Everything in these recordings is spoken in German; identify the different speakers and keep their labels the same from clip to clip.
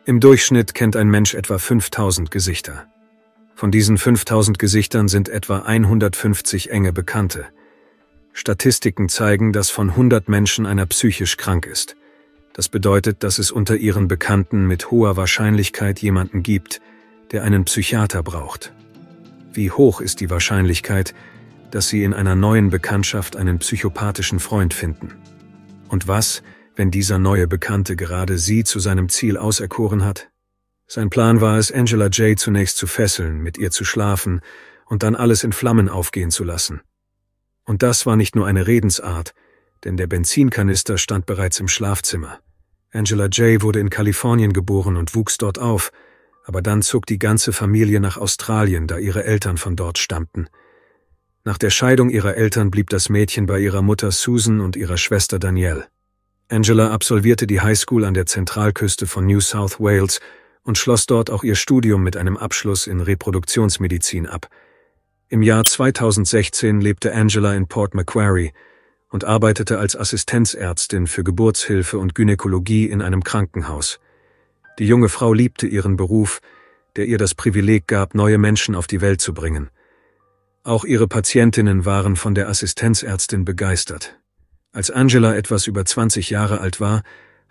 Speaker 1: Im Durchschnitt kennt ein Mensch etwa 5000 Gesichter. Von diesen 5000 Gesichtern sind etwa 150 enge Bekannte. Statistiken zeigen, dass von 100 Menschen einer psychisch krank ist. Das bedeutet, dass es unter ihren Bekannten mit hoher Wahrscheinlichkeit jemanden gibt, der einen Psychiater braucht. Wie hoch ist die Wahrscheinlichkeit, dass Sie in einer neuen Bekanntschaft einen psychopathischen Freund finden? Und was, wenn dieser neue Bekannte gerade Sie zu seinem Ziel auserkoren hat? Sein Plan war es, Angela J. zunächst zu fesseln, mit ihr zu schlafen und dann alles in Flammen aufgehen zu lassen. Und das war nicht nur eine Redensart, denn der Benzinkanister stand bereits im Schlafzimmer. Angela J. wurde in Kalifornien geboren und wuchs dort auf, aber dann zog die ganze Familie nach Australien, da ihre Eltern von dort stammten. Nach der Scheidung ihrer Eltern blieb das Mädchen bei ihrer Mutter Susan und ihrer Schwester Danielle. Angela absolvierte die Highschool an der Zentralküste von New South Wales und schloss dort auch ihr Studium mit einem Abschluss in Reproduktionsmedizin ab. Im Jahr 2016 lebte Angela in Port Macquarie und arbeitete als Assistenzärztin für Geburtshilfe und Gynäkologie in einem Krankenhaus. Die junge Frau liebte ihren Beruf, der ihr das Privileg gab, neue Menschen auf die Welt zu bringen. Auch ihre Patientinnen waren von der Assistenzärztin begeistert. Als Angela etwas über 20 Jahre alt war,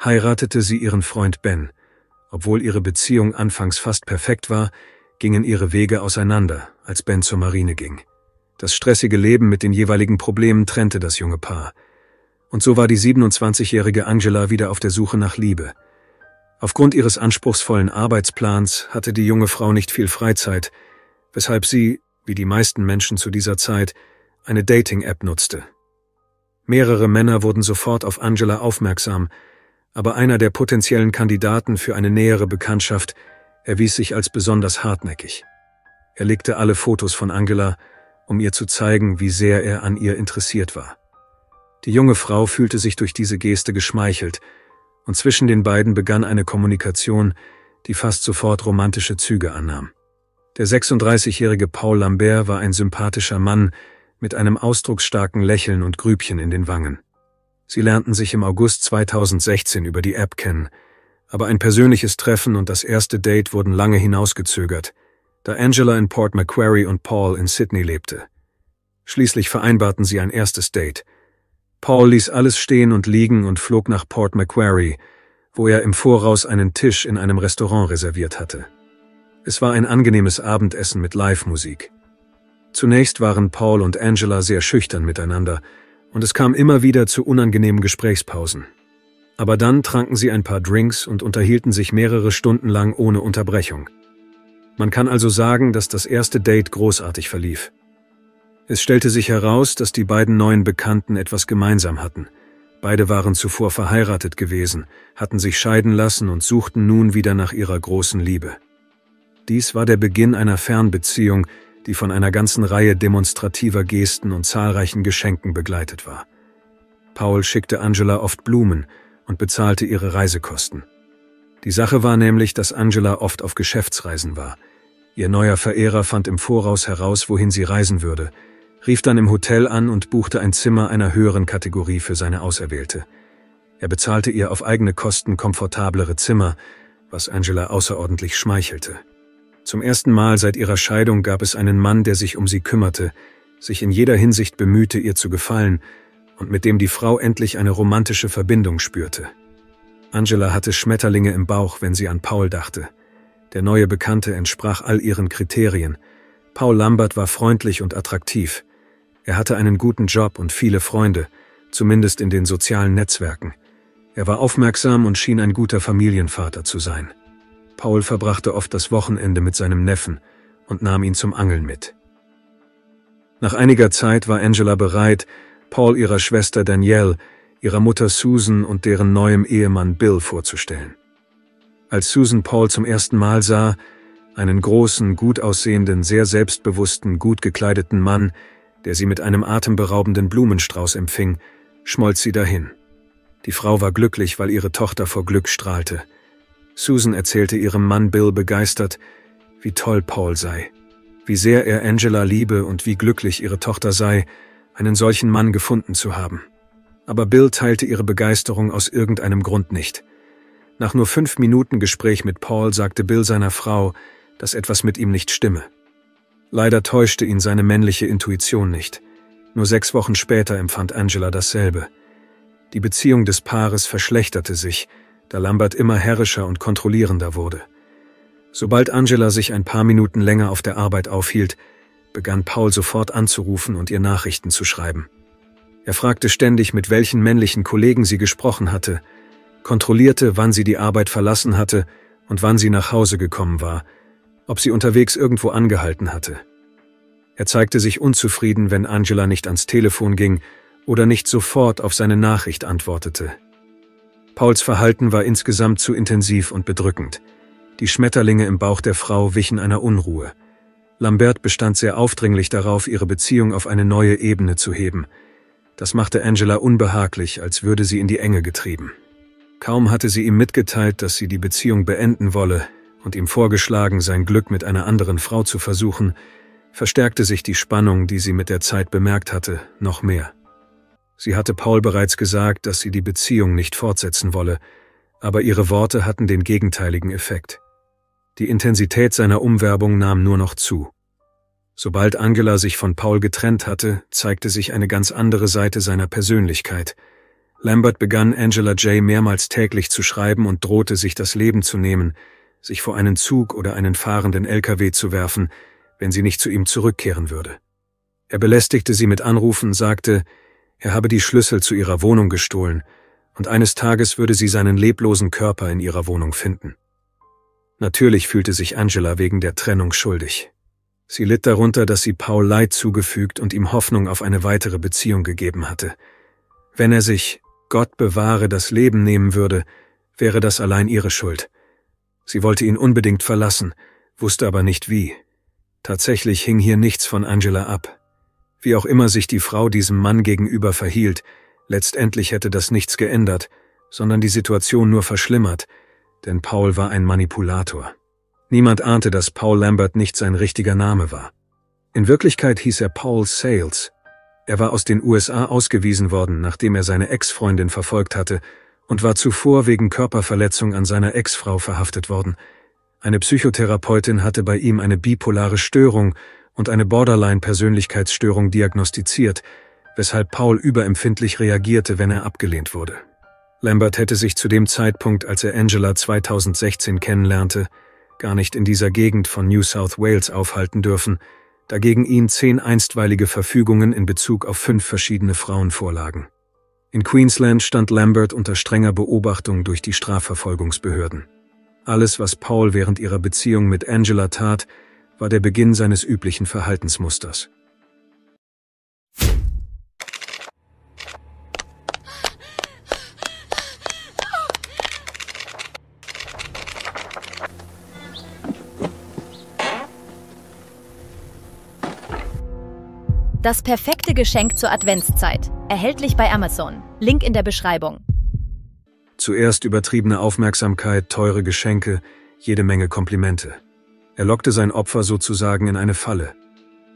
Speaker 1: heiratete sie ihren Freund Ben. Obwohl ihre Beziehung anfangs fast perfekt war, gingen ihre Wege auseinander, als Ben zur Marine ging. Das stressige Leben mit den jeweiligen Problemen trennte das junge Paar. Und so war die 27-jährige Angela wieder auf der Suche nach Liebe. Aufgrund ihres anspruchsvollen Arbeitsplans hatte die junge Frau nicht viel Freizeit, weshalb sie, wie die meisten Menschen zu dieser Zeit, eine Dating-App nutzte. Mehrere Männer wurden sofort auf Angela aufmerksam, aber einer der potenziellen Kandidaten für eine nähere Bekanntschaft erwies sich als besonders hartnäckig. Er legte alle Fotos von Angela, um ihr zu zeigen, wie sehr er an ihr interessiert war. Die junge Frau fühlte sich durch diese Geste geschmeichelt, und zwischen den beiden begann eine Kommunikation, die fast sofort romantische Züge annahm. Der 36-jährige Paul Lambert war ein sympathischer Mann mit einem ausdrucksstarken Lächeln und Grübchen in den Wangen. Sie lernten sich im August 2016 über die App kennen, aber ein persönliches Treffen und das erste Date wurden lange hinausgezögert, da Angela in Port Macquarie und Paul in Sydney lebte. Schließlich vereinbarten sie ein erstes Date. Paul ließ alles stehen und liegen und flog nach Port Macquarie, wo er im Voraus einen Tisch in einem Restaurant reserviert hatte. Es war ein angenehmes Abendessen mit Live-Musik. Zunächst waren Paul und Angela sehr schüchtern miteinander und es kam immer wieder zu unangenehmen Gesprächspausen. Aber dann tranken sie ein paar Drinks und unterhielten sich mehrere Stunden lang ohne Unterbrechung. Man kann also sagen, dass das erste Date großartig verlief. Es stellte sich heraus, dass die beiden neuen Bekannten etwas gemeinsam hatten. Beide waren zuvor verheiratet gewesen, hatten sich scheiden lassen und suchten nun wieder nach ihrer großen Liebe. Dies war der Beginn einer Fernbeziehung, die von einer ganzen Reihe demonstrativer Gesten und zahlreichen Geschenken begleitet war. Paul schickte Angela oft Blumen und bezahlte ihre Reisekosten. Die Sache war nämlich, dass Angela oft auf Geschäftsreisen war. Ihr neuer Verehrer fand im Voraus heraus, wohin sie reisen würde, rief dann im Hotel an und buchte ein Zimmer einer höheren Kategorie für seine Auserwählte. Er bezahlte ihr auf eigene Kosten komfortablere Zimmer, was Angela außerordentlich schmeichelte. Zum ersten Mal seit ihrer Scheidung gab es einen Mann, der sich um sie kümmerte, sich in jeder Hinsicht bemühte, ihr zu gefallen und mit dem die Frau endlich eine romantische Verbindung spürte. Angela hatte Schmetterlinge im Bauch, wenn sie an Paul dachte. Der neue Bekannte entsprach all ihren Kriterien. Paul Lambert war freundlich und attraktiv. Er hatte einen guten Job und viele Freunde, zumindest in den sozialen Netzwerken. Er war aufmerksam und schien ein guter Familienvater zu sein. Paul verbrachte oft das Wochenende mit seinem Neffen und nahm ihn zum Angeln mit. Nach einiger Zeit war Angela bereit, Paul ihrer Schwester Danielle, ihrer Mutter Susan und deren neuem Ehemann Bill vorzustellen. Als Susan Paul zum ersten Mal sah, einen großen, gut aussehenden, sehr selbstbewussten, gut gekleideten Mann, der sie mit einem atemberaubenden Blumenstrauß empfing, schmolz sie dahin. Die Frau war glücklich, weil ihre Tochter vor Glück strahlte. Susan erzählte ihrem Mann Bill begeistert, wie toll Paul sei, wie sehr er Angela liebe und wie glücklich ihre Tochter sei, einen solchen Mann gefunden zu haben. Aber Bill teilte ihre Begeisterung aus irgendeinem Grund nicht. Nach nur 5 Minuten Gespräch mit Paul sagte Bill seiner Frau, dass etwas mit ihm nicht stimme. Leider täuschte ihn seine männliche Intuition nicht. Nur 6 Wochen später empfand Angela dasselbe. Die Beziehung des Paares verschlechterte sich, da Lambert immer herrischer und kontrollierender wurde. Sobald Angela sich ein paar Minuten länger auf der Arbeit aufhielt, begann Paul sofort anzurufen und ihr Nachrichten zu schreiben. Er fragte ständig, mit welchen männlichen Kollegen sie gesprochen hatte, kontrollierte, wann sie die Arbeit verlassen hatte und wann sie nach Hause gekommen war, ob sie unterwegs irgendwo angehalten hatte. Er zeigte sich unzufrieden, wenn Angela nicht ans Telefon ging oder nicht sofort auf seine Nachricht antwortete. Pauls Verhalten war insgesamt zu intensiv und bedrückend. Die Schmetterlinge im Bauch der Frau wichen einer Unruhe. Lambert bestand sehr aufdringlich darauf, ihre Beziehung auf eine neue Ebene zu heben. Das machte Angela unbehaglich, als würde sie in die Enge getrieben. Kaum hatte sie ihm mitgeteilt, dass sie die Beziehung beenden wolle und ihm vorgeschlagen, sein Glück mit einer anderen Frau zu versuchen, verstärkte sich die Spannung, die sie mit der Zeit bemerkt hatte, noch mehr. Sie hatte Paul bereits gesagt, dass sie die Beziehung nicht fortsetzen wolle, aber ihre Worte hatten den gegenteiligen Effekt. Die Intensität seiner Umwerbung nahm nur noch zu. Sobald Angela sich von Paul getrennt hatte, zeigte sich eine ganz andere Seite seiner Persönlichkeit. Lambert begann Angela J. mehrmals täglich zu schreiben und drohte, sich das Leben zu nehmen, sich vor einen Zug oder einen fahrenden LKW zu werfen, wenn sie nicht zu ihm zurückkehren würde. Er belästigte sie mit Anrufen, sagte, er habe die Schlüssel zu ihrer Wohnung gestohlen und eines Tages würde sie seinen leblosen Körper in ihrer Wohnung finden. Natürlich fühlte sich Angela wegen der Trennung schuldig. Sie litt darunter, dass sie Paul Leid zugefügt und ihm Hoffnung auf eine weitere Beziehung gegeben hatte. Wenn er sich, Gott bewahre, das Leben nehmen würde, wäre das allein ihre Schuld. Sie wollte ihn unbedingt verlassen, wusste aber nicht wie. Tatsächlich hing hier nichts von Angela ab. Wie auch immer sich die Frau diesem Mann gegenüber verhielt, letztendlich hätte das nichts geändert, sondern die Situation nur verschlimmert, denn Paul war ein Manipulator. Niemand ahnte, dass Paul Lambert nicht sein richtiger Name war. In Wirklichkeit hieß er Paul Sales. Er war aus den USA ausgewiesen worden, nachdem er seine Ex-Freundin verfolgt hatte und war zuvor wegen Körperverletzung an seiner Ex-Frau verhaftet worden. Eine Psychotherapeutin hatte bei ihm eine bipolare Störung und eine Borderline-Persönlichkeitsstörung diagnostiziert, weshalb Paul überempfindlich reagierte, wenn er abgelehnt wurde. Lambert hätte sich zu dem Zeitpunkt, als er Angela 2016 kennenlernte, gar nicht in dieser Gegend von New South Wales aufhalten dürfen, da gegen ihn 10 einstweilige Verfügungen in Bezug auf 5 verschiedene Frauen vorlagen. In Queensland stand Lambert unter strenger Beobachtung durch die Strafverfolgungsbehörden. Alles, was Paul während ihrer Beziehung mit Angela tat, war der Beginn seines üblichen Verhaltensmusters.
Speaker 2: Das perfekte Geschenk zur Adventszeit. Erhältlich bei Amazon. Link in der Beschreibung.
Speaker 1: Zuerst übertriebene Aufmerksamkeit, teure Geschenke, jede Menge Komplimente. Er lockte sein Opfer sozusagen in eine Falle.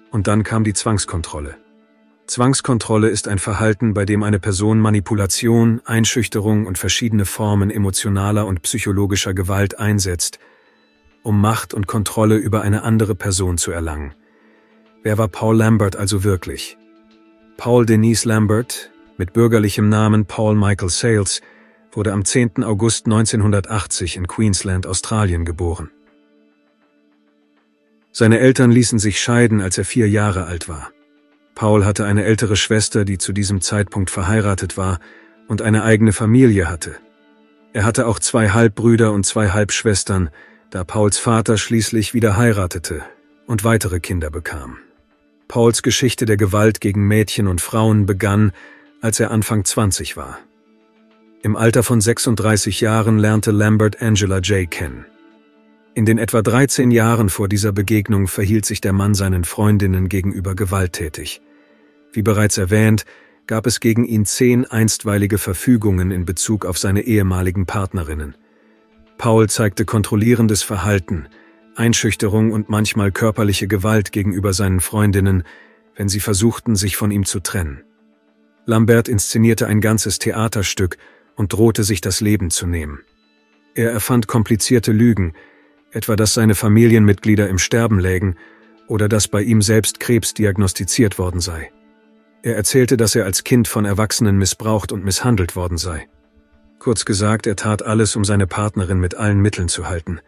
Speaker 1: Und dann kam die Zwangskontrolle. Zwangskontrolle ist ein Verhalten, bei dem eine Person Manipulation, Einschüchterung und verschiedene Formen emotionaler und psychologischer Gewalt einsetzt, um Macht und Kontrolle über eine andere Person zu erlangen. Wer war Paul Lambert also wirklich? Paul Denise Lambert, mit bürgerlichem Namen Paul Michael Sales, wurde am 10. August 1980 in Queensland, Australien geboren. Seine Eltern ließen sich scheiden, als er 4 Jahre alt war. Paul hatte eine ältere Schwester, die zu diesem Zeitpunkt verheiratet war und eine eigene Familie hatte. Er hatte auch 2 Halbbrüder und 2 Halbschwestern, da Pauls Vater schließlich wieder heiratete und weitere Kinder bekam. Pauls Geschichte der Gewalt gegen Mädchen und Frauen begann, als er Anfang 20 war. Im Alter von 36 Jahren lernte Lambert Angela J. kennen. In den etwa 13 Jahren vor dieser Begegnung verhielt sich der Mann seinen Freundinnen gegenüber gewalttätig. Wie bereits erwähnt, gab es gegen ihn 10 einstweilige Verfügungen in Bezug auf seine ehemaligen Partnerinnen. Paul zeigte kontrollierendes Verhalten, Einschüchterung und manchmal körperliche Gewalt gegenüber seinen Freundinnen, wenn sie versuchten, sich von ihm zu trennen. Lambert inszenierte ein ganzes Theaterstück und drohte, sich das Leben zu nehmen. Er erfand komplizierte Lügen, etwa dass seine Familienmitglieder im Sterben lägen oder dass bei ihm selbst Krebs diagnostiziert worden sei. Er erzählte, dass er als Kind von Erwachsenen missbraucht und misshandelt worden sei. Kurz gesagt, er tat alles, um seine Partnerin mit allen Mitteln zu halten.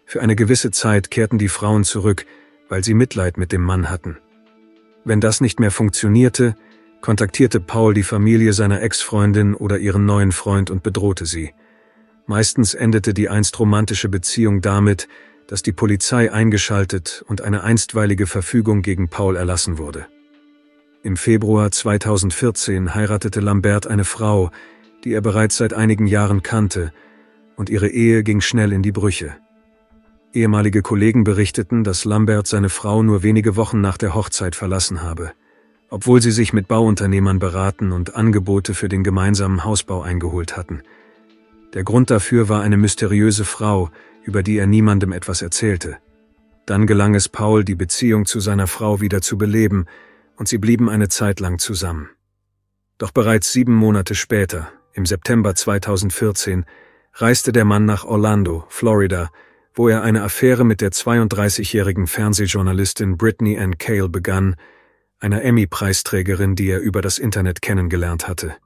Speaker 1: Für eine gewisse Zeit kehrten die Frauen zurück, weil sie Mitleid mit dem Mann hatten. Wenn das nicht mehr funktionierte, kontaktierte Paul die Familie seiner Ex-Freundin oder ihren neuen Freund und bedrohte sie. Meistens endete die einst romantische Beziehung damit, dass die Polizei eingeschaltet und eine einstweilige Verfügung gegen Paul erlassen wurde. Im Februar 2014 heiratete Lambert eine Frau, die er bereits seit einigen Jahren kannte, und ihre Ehe ging schnell in die Brüche. Ehemalige Kollegen berichteten, dass Lambert seine Frau nur wenige Wochen nach der Hochzeit verlassen habe, obwohl sie sich mit Bauunternehmern beraten und Angebote für den gemeinsamen Hausbau eingeholt hatten. Der Grund dafür war eine mysteriöse Frau, über die er niemandem etwas erzählte. Dann gelang es Paul, die Beziehung zu seiner Frau wieder zu beleben, und sie blieben eine Zeit lang zusammen. Doch bereits 7 Monate später, im September 2014, reiste der Mann nach Orlando, Florida, wo er eine Affäre mit der 32-jährigen Fernsehjournalistin Brittany Ann Cale begann, einer Emmy-Preisträgerin, die er über das Internet kennengelernt hatte.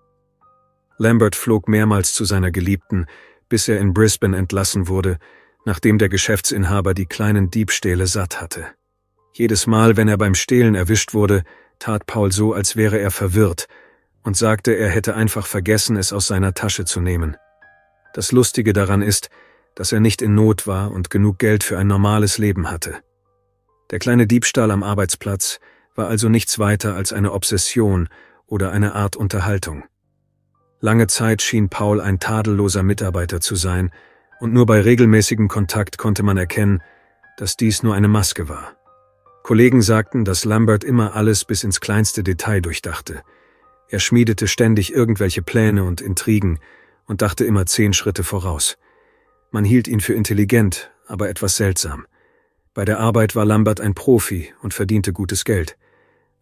Speaker 1: Lambert flog mehrmals zu seiner Geliebten, bis er in Brisbane entlassen wurde, nachdem der Geschäftsinhaber die kleinen Diebstähle satt hatte. Jedes Mal, wenn er beim Stehlen erwischt wurde, tat Paul so, als wäre er verwirrt und sagte, er hätte einfach vergessen, es aus seiner Tasche zu nehmen. Das Lustige daran ist, dass er nicht in Not war und genug Geld für ein normales Leben hatte. Der kleine Diebstahl am Arbeitsplatz war also nichts weiter als eine Obsession oder eine Art Unterhaltung. Lange Zeit schien Paul ein tadelloser Mitarbeiter zu sein, und nur bei regelmäßigem Kontakt konnte man erkennen, dass dies nur eine Maske war. Kollegen sagten, dass Lambert immer alles bis ins kleinste Detail durchdachte. Er schmiedete ständig irgendwelche Pläne und Intrigen und dachte immer 10 Schritte voraus. Man hielt ihn für intelligent, aber etwas seltsam. Bei der Arbeit war Lambert ein Profi und verdiente gutes Geld.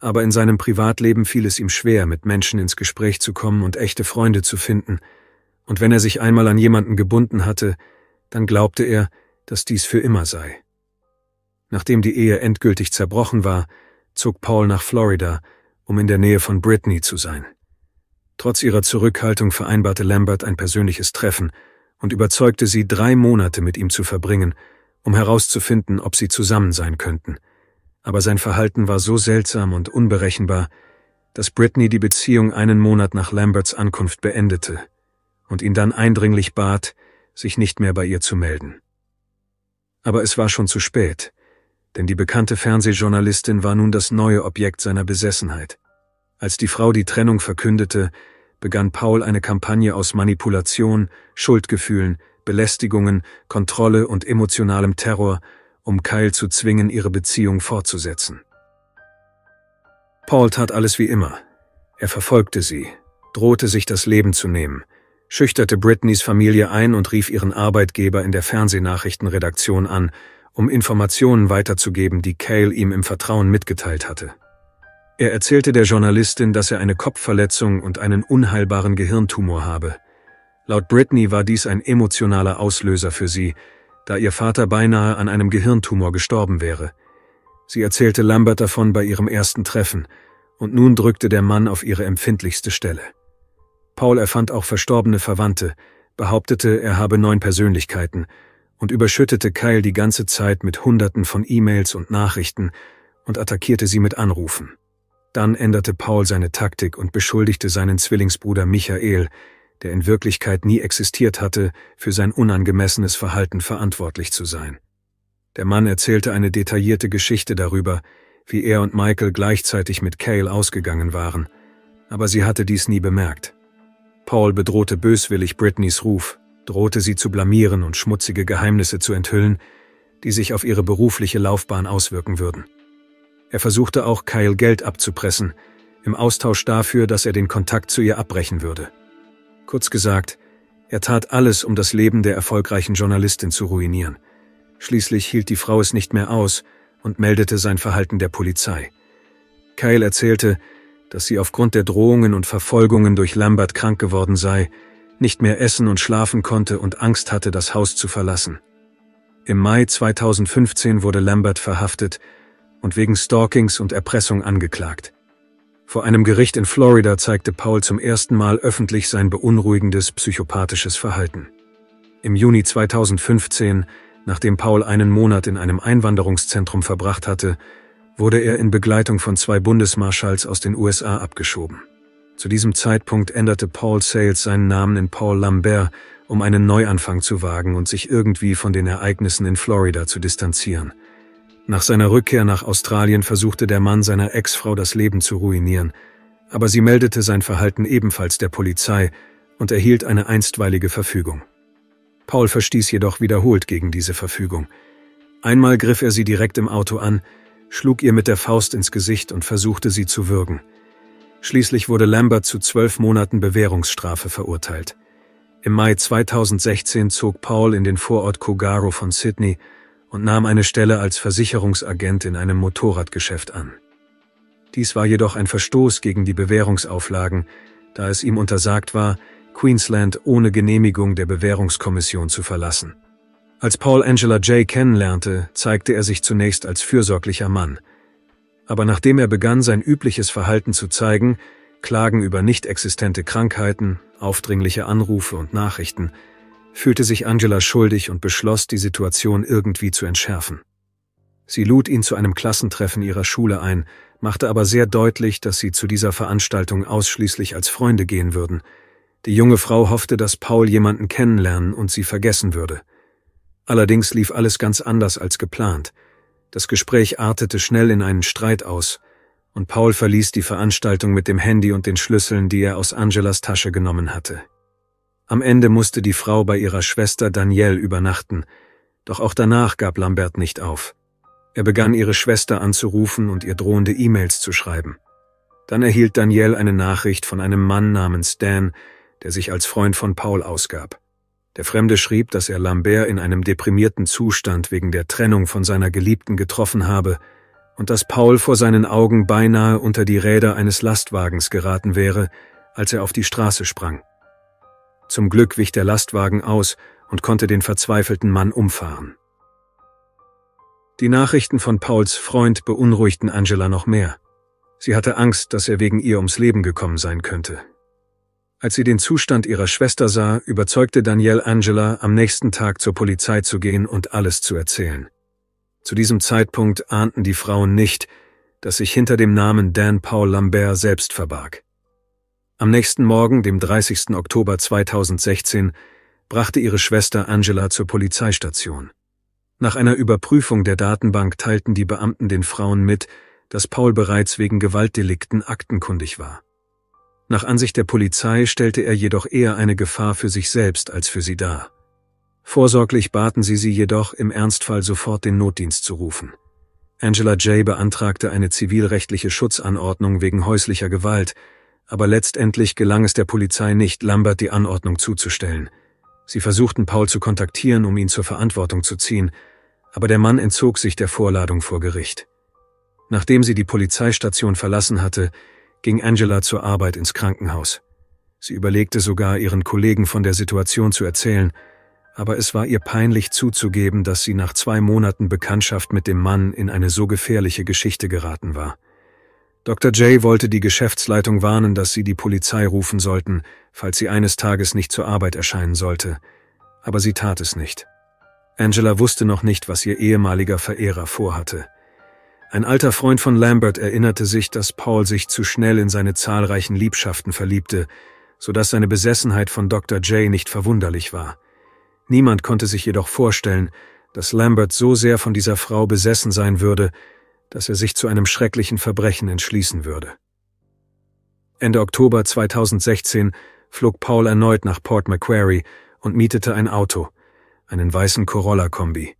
Speaker 1: Aber in seinem Privatleben fiel es ihm schwer, mit Menschen ins Gespräch zu kommen und echte Freunde zu finden. Und wenn er sich einmal an jemanden gebunden hatte, dann glaubte er, dass dies für immer sei. Nachdem die Ehe endgültig zerbrochen war, zog Paul nach Florida, um in der Nähe von Brittany zu sein. Trotz ihrer Zurückhaltung vereinbarte Lambert ein persönliches Treffen und überzeugte sie, 3 Monate mit ihm zu verbringen, um herauszufinden, ob sie zusammen sein könnten. Aber sein Verhalten war so seltsam und unberechenbar, dass Brittany die Beziehung 1 Monat nach Lamberts Ankunft beendete und ihn dann eindringlich bat, sich nicht mehr bei ihr zu melden. Aber es war schon zu spät, denn die bekannte Fernsehjournalistin war nun das neue Objekt seiner Besessenheit. Als die Frau die Trennung verkündete, begann Paul eine Kampagne aus Manipulation, Schuldgefühlen, Belästigungen, Kontrolle und emotionalem Terror, um Kyle zu zwingen, ihre Beziehung fortzusetzen. Paul tat alles wie immer. Er verfolgte sie, drohte sich das Leben zu nehmen, schüchterte Brittnys Familie ein und rief ihren Arbeitgeber in der Fernsehnachrichtenredaktion an, um Informationen weiterzugeben, die Cale ihm im Vertrauen mitgeteilt hatte. Er erzählte der Journalistin, dass er eine Kopfverletzung und einen unheilbaren Gehirntumor habe. Laut Brittany war dies ein emotionaler Auslöser für sie, da ihr Vater beinahe an einem Gehirntumor gestorben wäre. Sie erzählte Lambert davon bei ihrem ersten Treffen, und nun drückte der Mann auf ihre empfindlichste Stelle. Paul erfand auch verstorbene Verwandte, behauptete, er habe 9 Persönlichkeiten und überschüttete Kyle die ganze Zeit mit Hunderten von E-Mails und Nachrichten und attackierte sie mit Anrufen. Dann änderte Paul seine Taktik und beschuldigte seinen Zwillingsbruder Michael, der in Wirklichkeit nie existiert hatte, für sein unangemessenes Verhalten verantwortlich zu sein. Der Mann erzählte eine detaillierte Geschichte darüber, wie er und Michael gleichzeitig mit Cale ausgegangen waren, aber sie hatte dies nie bemerkt. Paul bedrohte böswillig Brittnys Ruf, drohte sie zu blamieren und schmutzige Geheimnisse zu enthüllen, die sich auf ihre berufliche Laufbahn auswirken würden. Er versuchte auch, Kyle Geld abzupressen, im Austausch dafür, dass er den Kontakt zu ihr abbrechen würde. Kurz gesagt, er tat alles, um das Leben der erfolgreichen Journalistin zu ruinieren. Schließlich hielt die Frau es nicht mehr aus und meldete sein Verhalten der Polizei. Kyle erzählte, dass sie aufgrund der Drohungen und Verfolgungen durch Lambert krank geworden sei, nicht mehr essen und schlafen konnte und Angst hatte, das Haus zu verlassen. Im Mai 2015 wurde Lambert verhaftet und wegen Stalkings und Erpressung angeklagt. Vor einem Gericht in Florida zeigte Paul zum ersten Mal öffentlich sein beunruhigendes psychopathisches Verhalten. Im Juni 2015, nachdem Paul einen Monat in einem Einwanderungszentrum verbracht hatte, wurde er in Begleitung von 2 Bundesmarschalls aus den USA abgeschoben. Zu diesem Zeitpunkt änderte Paul Sayles seinen Namen in Paul Lambert, um einen Neuanfang zu wagen und sich irgendwie von den Ereignissen in Florida zu distanzieren. Nach seiner Rückkehr nach Australien versuchte der Mann seiner Ex-Frau das Leben zu ruinieren, aber sie meldete sein Verhalten ebenfalls der Polizei und erhielt eine einstweilige Verfügung. Paul verstieß jedoch wiederholt gegen diese Verfügung. Einmal griff er sie direkt im Auto an, schlug ihr mit der Faust ins Gesicht und versuchte sie zu würgen. Schließlich wurde Lambert zu 12 Monaten Bewährungsstrafe verurteilt. Im Mai 2016 zog Paul in den Vorort Kogaro von Sydney und nahm eine Stelle als Versicherungsagent in einem Motorradgeschäft an. Dies war jedoch ein Verstoß gegen die Bewährungsauflagen, da es ihm untersagt war, Queensland ohne Genehmigung der Bewährungskommission zu verlassen. Als Paul Angela Jay kennenlernte, zeigte er sich zunächst als fürsorglicher Mann. Aber nachdem er begann, sein übliches Verhalten zu zeigen, Klagen über nicht existente Krankheiten, aufdringliche Anrufe und Nachrichten, fühlte sich Angela schuldig und beschloss, die Situation irgendwie zu entschärfen. Sie lud ihn zu einem Klassentreffen ihrer Schule ein, machte aber sehr deutlich, dass sie zu dieser Veranstaltung ausschließlich als Freunde gehen würden. Die junge Frau hoffte, dass Paul jemanden kennenlernen und sie vergessen würde. Allerdings lief alles ganz anders als geplant. Das Gespräch artete schnell in einen Streit aus, und Paul verließ die Veranstaltung mit dem Handy und den Schlüsseln, die er aus Angelas Tasche genommen hatte. Am Ende musste die Frau bei ihrer Schwester Danielle übernachten, doch auch danach gab Lambert nicht auf. Er begann ihre Schwester anzurufen und ihr drohende E-Mails zu schreiben. Dann erhielt Danielle eine Nachricht von einem Mann namens Dan, der sich als Freund von Paul ausgab. Der Fremde schrieb, dass er Lambert in einem deprimierten Zustand wegen der Trennung von seiner Geliebten getroffen habe und dass Paul vor seinen Augen beinahe unter die Räder eines Lastwagens geraten wäre, als er auf die Straße sprang. Zum Glück wich der Lastwagen aus und konnte den verzweifelten Mann umfahren. Die Nachrichten von Pauls Freund beunruhigten Angela noch mehr. Sie hatte Angst, dass er wegen ihr ums Leben gekommen sein könnte. Als sie den Zustand ihrer Schwester sah, überzeugte Danielle Angela, am nächsten Tag zur Polizei zu gehen und alles zu erzählen. Zu diesem Zeitpunkt ahnten die Frauen nicht, dass sich hinter dem Namen Dan Paul Lambert selbst verbarg. Am nächsten Morgen, dem 30. Oktober 2016, brachte ihre Schwester Angela zur Polizeistation. Nach einer Überprüfung der Datenbank teilten die Beamten den Frauen mit, dass Paul bereits wegen Gewaltdelikten aktenkundig war. Nach Ansicht der Polizei stellte er jedoch eher eine Gefahr für sich selbst als für sie dar. Vorsorglich baten sie jedoch, im Ernstfall sofort den Notdienst zu rufen. Angela Jay beantragte eine zivilrechtliche Schutzanordnung wegen häuslicher Gewalt, aber letztendlich gelang es der Polizei nicht, Lambert die Anordnung zuzustellen. Sie versuchten Paul zu kontaktieren, um ihn zur Verantwortung zu ziehen, aber der Mann entzog sich der Vorladung vor Gericht. Nachdem sie die Polizeistation verlassen hatte, ging Angela zur Arbeit ins Krankenhaus. Sie überlegte sogar, ihren Kollegen von der Situation zu erzählen, aber es war ihr peinlich zuzugeben, dass sie nach 2 Monaten Bekanntschaft mit dem Mann in eine so gefährliche Geschichte geraten war. Dr. Jay wollte die Geschäftsleitung warnen, dass sie die Polizei rufen sollten, falls sie eines Tages nicht zur Arbeit erscheinen sollte, aber sie tat es nicht. Angela wusste noch nicht, was ihr ehemaliger Verehrer vorhatte. Ein alter Freund von Lambert erinnerte sich, dass Paul sich zu schnell in seine zahlreichen Liebschaften verliebte, sodass seine Besessenheit von Dr. Jay nicht verwunderlich war. Niemand konnte sich jedoch vorstellen, dass Lambert so sehr von dieser Frau besessen sein würde, dass er sich zu einem schrecklichen Verbrechen entschließen würde. Ende Oktober 2016 flog Paul erneut nach Port Macquarie und mietete ein Auto, einen weißen Corolla-Kombi.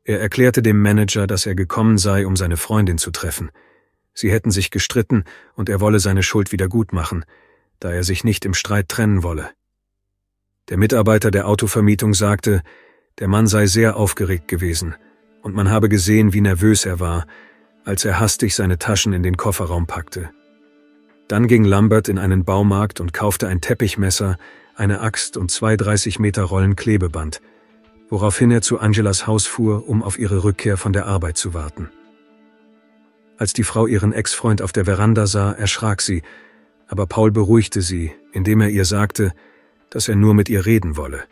Speaker 1: Er erklärte dem Manager, dass er gekommen sei, um seine Freundin zu treffen. Sie hätten sich gestritten und er wolle seine Schuld wieder gutmachen, da er sich nicht im Streit trennen wolle. Der Mitarbeiter der Autovermietung sagte, der Mann sei sehr aufgeregt gewesen und man habe gesehen, wie nervös er war, als er hastig seine Taschen in den Kofferraum packte. Dann ging Lambert in einen Baumarkt und kaufte ein Teppichmesser, eine Axt und 2 30 Meter Rollen Klebeband, woraufhin er zu Angelas Haus fuhr, um auf ihre Rückkehr von der Arbeit zu warten. Als die Frau ihren Ex-Freund auf der Veranda sah, erschrak sie, aber Paul beruhigte sie, indem er ihr sagte, dass er nur mit ihr reden wolle.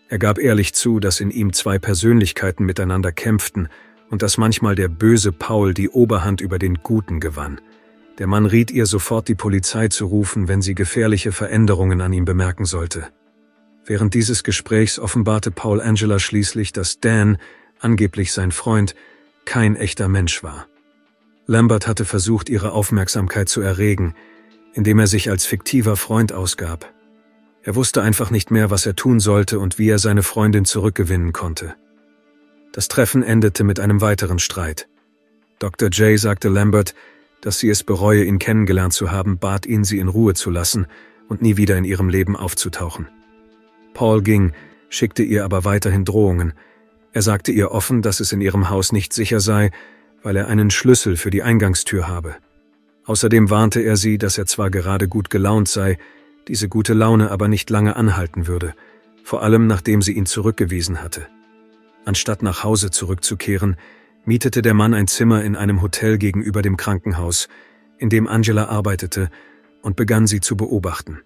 Speaker 1: Er gab ehrlich zu, dass in ihm 2 Persönlichkeiten miteinander kämpften und dass manchmal der böse Paul die Oberhand über den Guten gewann. Der Mann riet ihr sofort, die Polizei zu rufen, wenn sie gefährliche Veränderungen an ihm bemerken sollte. Während dieses Gesprächs offenbarte Paul Angela schließlich, dass Dan, angeblich sein Freund, kein echter Mensch war. Lambert hatte versucht, ihre Aufmerksamkeit zu erregen, indem er sich als fiktiver Freund ausgab. Er wusste einfach nicht mehr, was er tun sollte und wie er seine Freundin zurückgewinnen konnte. Das Treffen endete mit einem weiteren Streit. Dr. J sagte Lambert, dass sie es bereue, ihn kennengelernt zu haben, bat ihn, sie in Ruhe zu lassen und nie wieder in ihrem Leben aufzutauchen. Paul ging, schickte ihr aber weiterhin Drohungen. Er sagte ihr offen, dass es in ihrem Haus nicht sicher sei, weil er einen Schlüssel für die Eingangstür habe. Außerdem warnte er sie, dass er zwar gerade gut gelaunt sei, diese gute Laune aber nicht lange anhalten würde, vor allem nachdem sie ihn zurückgewiesen hatte. Anstatt nach Hause zurückzukehren, mietete der Mann ein Zimmer in einem Hotel gegenüber dem Krankenhaus, in dem Angela arbeitete, und begann sie zu beobachten.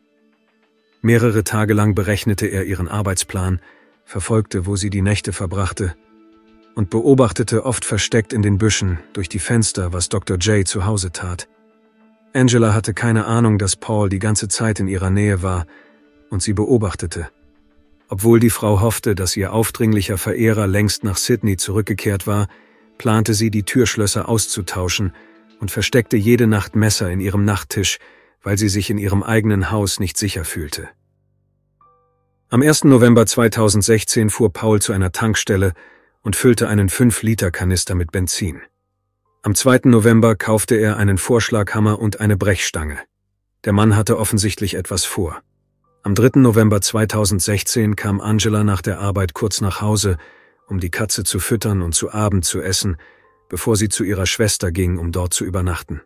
Speaker 1: Mehrere Tage lang berechnete er ihren Arbeitsplan, verfolgte, wo sie die Nächte verbrachte, und beobachtete oft versteckt in den Büschen durch die Fenster, was Dr. J zu Hause tat. Angela hatte keine Ahnung, dass Paul die ganze Zeit in ihrer Nähe war, und sie beobachtete. Obwohl die Frau hoffte, dass ihr aufdringlicher Verehrer längst nach Sydney zurückgekehrt war, plante sie, die Türschlösser auszutauschen und versteckte jede Nacht Messer in ihrem Nachttisch, weil sie sich in ihrem eigenen Haus nicht sicher fühlte. Am 1. November 2016 fuhr Paul zu einer Tankstelle und füllte einen 5-Liter-Kanister mit Benzin. Am 2. November kaufte er einen Vorschlaghammer und eine Brechstange. Der Mann hatte offensichtlich etwas vor. Am 3. November 2016 kam Angela nach der Arbeit kurz nach Hause, um die Katze zu füttern und zu Abend zu essen, bevor sie zu ihrer Schwester ging, um dort zu übernachten.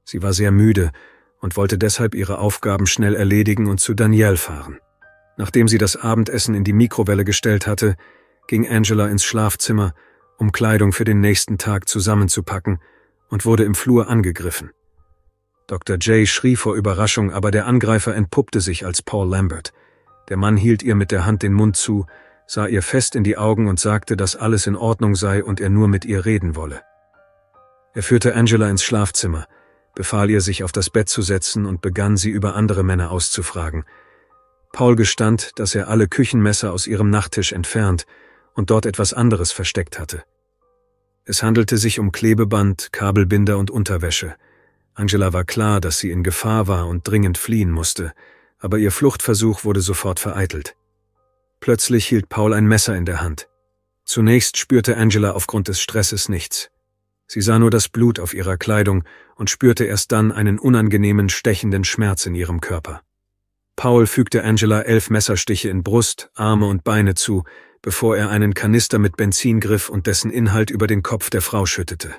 Speaker 1: Sie war sehr müde und wollte deshalb ihre Aufgaben schnell erledigen und zu Danielle fahren. Nachdem sie das Abendessen in die Mikrowelle gestellt hatte, ging Angela ins Schlafzimmer, um Kleidung für den nächsten Tag zusammenzupacken, und wurde im Flur angegriffen. Dr. J schrie vor Überraschung, aber der Angreifer entpuppte sich als Paul Lambert. Der Mann hielt ihr mit der Hand den Mund zu, sah ihr fest in die Augen und sagte, dass alles in Ordnung sei und er nur mit ihr reden wolle. Er führte Angela ins Schlafzimmer, befahl ihr, sich auf das Bett zu setzen und begann, sie über andere Männer auszufragen. Paul gestand, dass er alle Küchenmesser aus ihrem Nachttisch entfernt und dort etwas anderes versteckt hatte. Es handelte sich um Klebeband, Kabelbinder und Unterwäsche. Angela war klar, dass sie in Gefahr war und dringend fliehen musste, aber ihr Fluchtversuch wurde sofort vereitelt. Plötzlich hielt Paul ein Messer in der Hand. Zunächst spürte Angela aufgrund des Stresses nichts. Sie sah nur das Blut auf ihrer Kleidung und spürte erst dann einen unangenehmen, stechenden Schmerz in ihrem Körper. Paul fügte Angela 11 Messerstiche in Brust, Arme und Beine zu, bevor er einen Kanister mit Benzin griff und dessen Inhalt über den Kopf der Frau schüttete.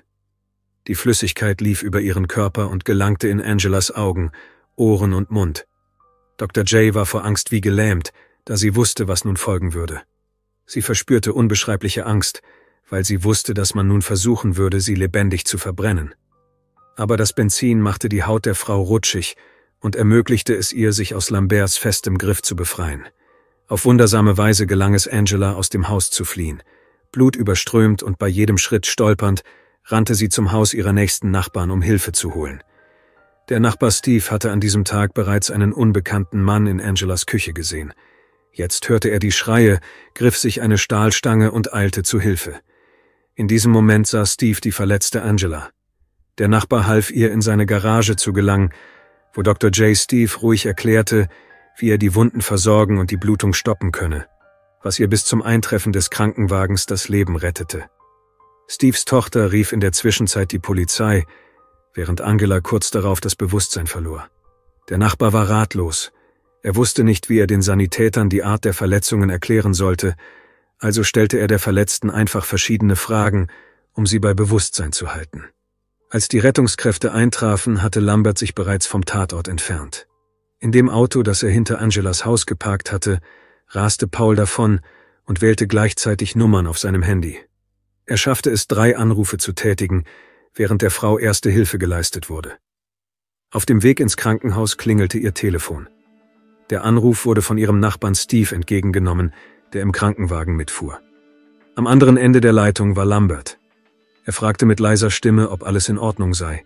Speaker 1: Die Flüssigkeit lief über ihren Körper und gelangte in Angelas Augen, Ohren und Mund. Dr. J war vor Angst wie gelähmt, da sie wusste, was nun folgen würde. Sie verspürte unbeschreibliche Angst, weil sie wusste, dass man nun versuchen würde, sie lebendig zu verbrennen. Aber das Benzin machte die Haut der Frau rutschig und ermöglichte es ihr, sich aus Lamberts festem Griff zu befreien. Auf wundersame Weise gelang es Angela, aus dem Haus zu fliehen. Blutüberströmt und bei jedem Schritt stolpernd, rannte sie zum Haus ihrer nächsten Nachbarn, um Hilfe zu holen. Der Nachbar Steve hatte an diesem Tag bereits einen unbekannten Mann in Angelas Küche gesehen. Jetzt hörte er die Schreie, griff sich eine Stahlstange und eilte zu Hilfe. In diesem Moment sah Steve die verletzte Angela. Der Nachbar half ihr, in seine Garage zu gelangen, wo Dr. J Steve ruhig erklärte, wie er die Wunden versorgen und die Blutung stoppen könne, was ihr bis zum Eintreffen des Krankenwagens das Leben rettete. Steves Tochter rief in der Zwischenzeit die Polizei, während Angela kurz darauf das Bewusstsein verlor. Der Nachbar war ratlos. Er wusste nicht, wie er den Sanitätern die Art der Verletzungen erklären sollte, also stellte er der Verletzten einfach verschiedene Fragen, um sie bei Bewusstsein zu halten. Als die Rettungskräfte eintrafen, hatte Lambert sich bereits vom Tatort entfernt. In dem Auto, das er hinter Angelas Haus geparkt hatte, raste Paul davon und wählte gleichzeitig Nummern auf seinem Handy. Er schaffte es, 3 Anrufe zu tätigen, während der Frau erste Hilfe geleistet wurde. Auf dem Weg ins Krankenhaus klingelte ihr Telefon. Der Anruf wurde von ihrem Nachbarn Steve entgegengenommen, der im Krankenwagen mitfuhr. Am anderen Ende der Leitung war Lambert. Er fragte mit leiser Stimme, ob alles in Ordnung sei.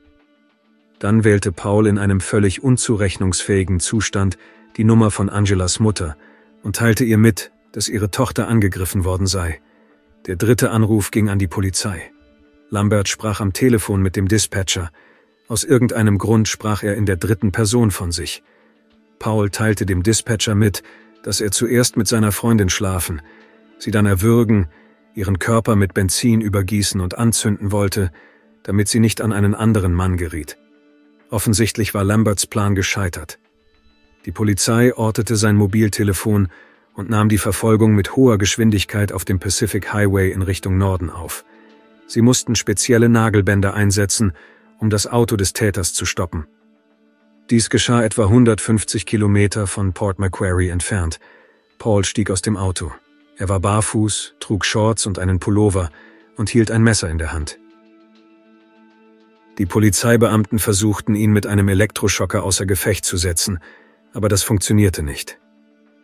Speaker 1: Dann wählte Paul in einem völlig unzurechnungsfähigen Zustand die Nummer von Angelas Mutter und teilte ihr mit, dass ihre Tochter angegriffen worden sei. Der 3. Anruf ging an die Polizei. Lambert sprach am Telefon mit dem Dispatcher. Aus irgendeinem Grund sprach er in der 3. Person von sich. Paul teilte dem Dispatcher mit, dass er zuerst mit seiner Freundin schlafen, sie dann erwürgen, ihren Körper mit Benzin übergießen und anzünden wollte, damit sie nicht an einen anderen Mann geriet. Offensichtlich war Lamberts Plan gescheitert. Die Polizei ortete sein Mobiltelefon und nahm die Verfolgung mit hoher Geschwindigkeit auf dem Pacific Highway in Richtung Norden auf. Sie mussten spezielle Nagelbänder einsetzen, um das Auto des Täters zu stoppen. Dies geschah etwa 150 Kilometer von Port Macquarie entfernt. Paul stieg aus dem Auto. Er war barfuß, trug Shorts und einen Pullover und hielt ein Messer in der Hand. Die Polizeibeamten versuchten, ihn mit einem Elektroschocker außer Gefecht zu setzen, aber das funktionierte nicht.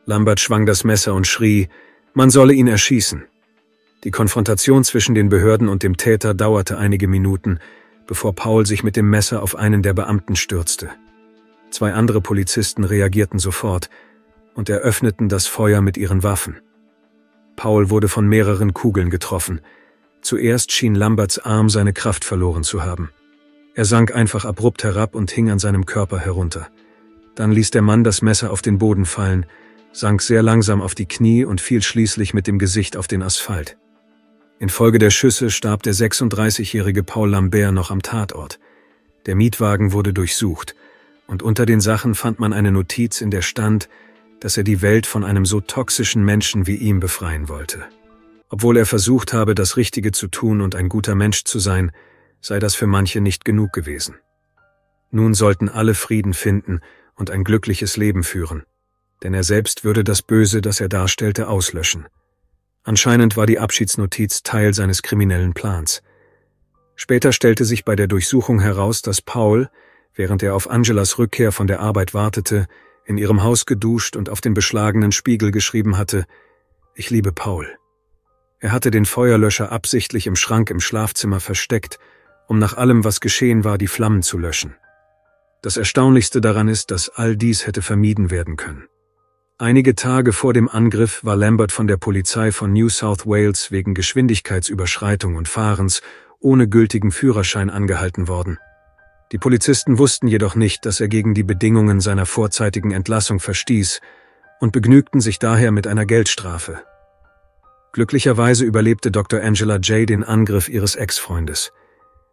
Speaker 1: Lambert schwang das Messer und schrie, man solle ihn erschießen. Die Konfrontation zwischen den Behörden und dem Täter dauerte einige Minuten, bevor Paul sich mit dem Messer auf einen der Beamten stürzte. 2 andere Polizisten reagierten sofort und eröffneten das Feuer mit ihren Waffen. Paul wurde von mehreren Kugeln getroffen. Zuerst schien Lamberts Arm seine Kraft verloren zu haben. Er sank einfach abrupt herab und hing an seinem Körper herunter. Dann ließ der Mann das Messer auf den Boden fallen, sank sehr langsam auf die Knie und fiel schließlich mit dem Gesicht auf den Asphalt. Infolge der Schüsse starb der 36-jährige Paul Lambert noch am Tatort. Der Mietwagen wurde durchsucht und unter den Sachen fand man eine Notiz, in der stand, dass er die Welt von einem so toxischen Menschen wie ihm befreien wollte. Obwohl er versucht habe, das Richtige zu tun und ein guter Mensch zu sein, sei das für manche nicht genug gewesen. Nun sollten alle Frieden finden und ein glückliches Leben führen, denn er selbst würde das Böse, das er darstellte, auslöschen. Anscheinend war die Abschiedsnotiz Teil seines kriminellen Plans. Später stellte sich bei der Durchsuchung heraus, dass Paul, während er auf Angelas Rückkehr von der Arbeit wartete, in ihrem Haus geduscht und auf den beschlagenen Spiegel geschrieben hatte, »Ich liebe Paul«. Er hatte den Feuerlöscher absichtlich im Schrank im Schlafzimmer versteckt, um nach allem, was geschehen war, die Flammen zu löschen. Das Erstaunlichste daran ist, dass all dies hätte vermieden werden können. Einige Tage vor dem Angriff war Lambert von der Polizei von New South Wales wegen Geschwindigkeitsüberschreitung und Fahrens ohne gültigen Führerschein angehalten worden. Die Polizisten wussten jedoch nicht, dass er gegen die Bedingungen seiner vorzeitigen Entlassung verstieß und begnügten sich daher mit einer Geldstrafe. Glücklicherweise überlebte Dr. Angela J. den Angriff ihres Ex-Freundes.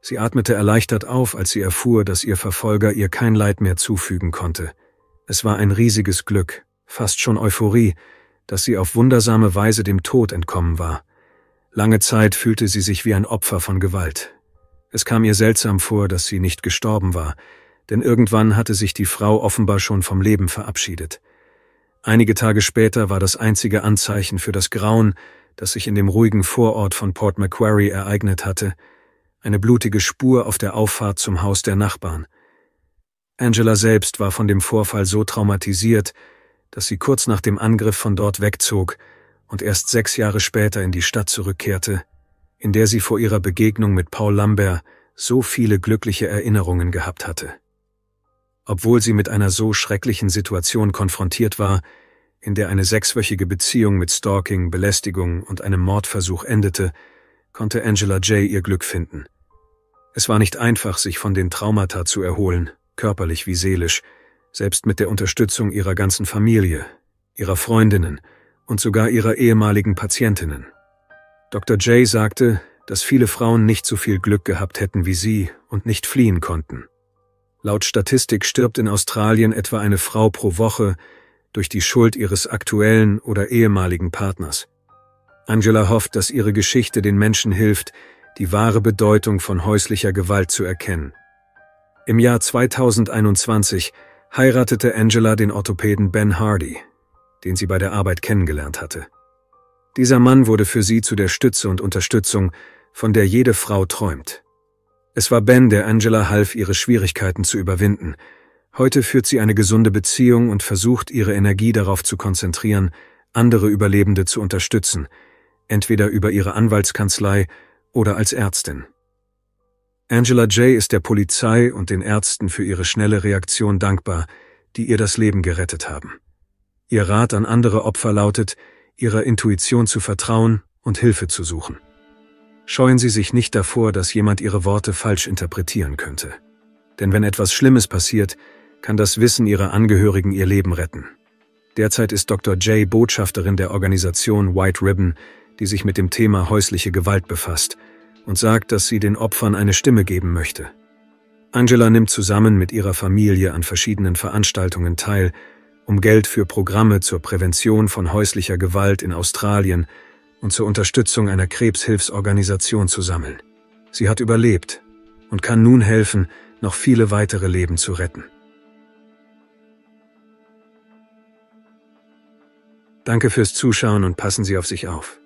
Speaker 1: Sie atmete erleichtert auf, als sie erfuhr, dass ihr Verfolger ihr kein Leid mehr zufügen konnte. Es war ein riesiges Glück, fast schon Euphorie, dass sie auf wundersame Weise dem Tod entkommen war. Lange Zeit fühlte sie sich wie ein Opfer von Gewalt. Es kam ihr seltsam vor, dass sie nicht gestorben war, denn irgendwann hatte sich die Frau offenbar schon vom Leben verabschiedet. Einige Tage später war das einzige Anzeichen für das Grauen, das sich in dem ruhigen Vorort von Port Macquarie ereignet hatte, eine blutige Spur auf der Auffahrt zum Haus der Nachbarn. Angela selbst war von dem Vorfall so traumatisiert, dass sie kurz nach dem Angriff von dort wegzog und erst 6 Jahre später in die Stadt zurückkehrte, in der sie vor ihrer Begegnung mit Paul Lambert so viele glückliche Erinnerungen gehabt hatte. Obwohl sie mit einer so schrecklichen Situation konfrontiert war, in der eine 6-wöchige Beziehung mit Stalking, Belästigung und einem Mordversuch endete, konnte Angela J. ihr Glück finden. Es war nicht einfach, sich von den Traumata zu erholen, körperlich wie seelisch, selbst mit der Unterstützung ihrer ganzen Familie, ihrer Freundinnen und sogar ihrer ehemaligen Patientinnen. Dr. J. sagte, dass viele Frauen nicht so viel Glück gehabt hätten wie sie und nicht fliehen konnten. Laut Statistik stirbt in Australien etwa eine Frau pro Woche durch die Schuld ihres aktuellen oder ehemaligen Partners. Angela hofft, dass ihre Geschichte den Menschen hilft, die wahre Bedeutung von häuslicher Gewalt zu erkennen. Im Jahr 2021 heiratete Angela den Orthopäden Ben Hardy, den sie bei der Arbeit kennengelernt hatte. Dieser Mann wurde für sie zu der Stütze und Unterstützung, von der jede Frau träumt. Es war Ben, der Angela half, ihre Schwierigkeiten zu überwinden. Heute führt sie eine gesunde Beziehung und versucht, ihre Energie darauf zu konzentrieren, andere Überlebende zu unterstützen, entweder über ihre Anwaltskanzlei oder als Ärztin. Angela J. ist der Polizei und den Ärzten für ihre schnelle Reaktion dankbar, die ihr das Leben gerettet haben. Ihr Rat an andere Opfer lautet, ihrer Intuition zu vertrauen und Hilfe zu suchen. Scheuen Sie sich nicht davor, dass jemand Ihre Worte falsch interpretieren könnte. Denn wenn etwas Schlimmes passiert, kann das Wissen Ihrer Angehörigen Ihr Leben retten. Derzeit ist Dr. J. Botschafterin der Organisation White Ribbon, die sich mit dem Thema häusliche Gewalt befasst und sagt, dass sie den Opfern eine Stimme geben möchte. Angela nimmt zusammen mit ihrer Familie an verschiedenen Veranstaltungen teil, um Geld für Programme zur Prävention von häuslicher Gewalt in Australien und zur Unterstützung einer Krebshilfsorganisation zu sammeln. Sie hat überlebt und kann nun helfen, noch viele weitere Leben zu retten. Danke fürs Zuschauen und passen Sie auf sich auf.